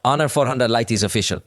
Honor 400 Lite is official.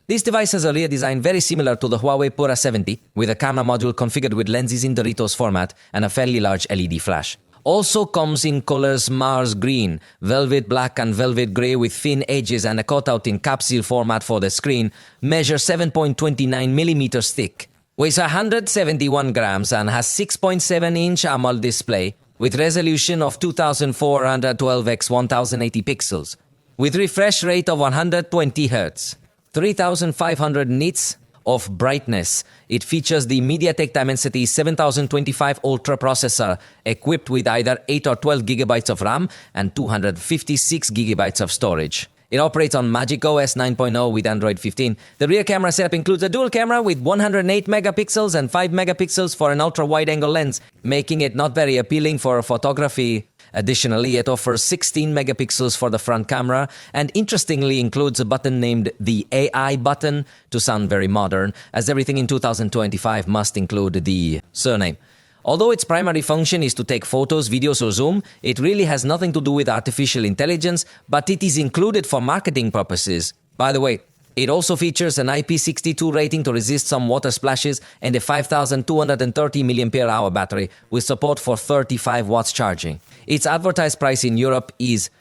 This device has a rear design very similar to the Huawei Pura 70, with a camera module configured with lenses in Doritos format and a fairly large LED flash. Also comes in colors Mars green, velvet black and velvet grey with thin edges and a cutout in capsule format for the screen, measures 7.29mm thick, weighs 171 grams and has 6.7-inch AMOLED display with resolution of 2412 x 1080 pixels, with refresh rate of 120 Hz. 3500 nits of brightness. It features the MediaTek Dimensity 7025 Ultra processor equipped with either 8 or 12 GB of RAM and 256 GB of storage. It operates on Magic OS 9.0 with Android 15. The rear camera setup includes a dual camera with 108 megapixels and 5 megapixels for an ultra-wide-angle lens, making it not very appealing for photography. Additionally, it offers 16 megapixels for the front camera and interestingly includes a button named the AI button to sound very modern, as everything in 2025 must include the surname. Although its primary function is to take photos, videos or zoom, it really has nothing to do with artificial intelligence, but it is included for marketing purposes. By the way, it also features an IP62 rating to resist some water splashes and a 5230 mAh battery with support for 35 watts charging. Its advertised price in Europe is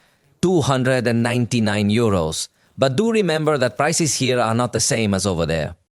€299. But do remember that prices here are not the same as over there.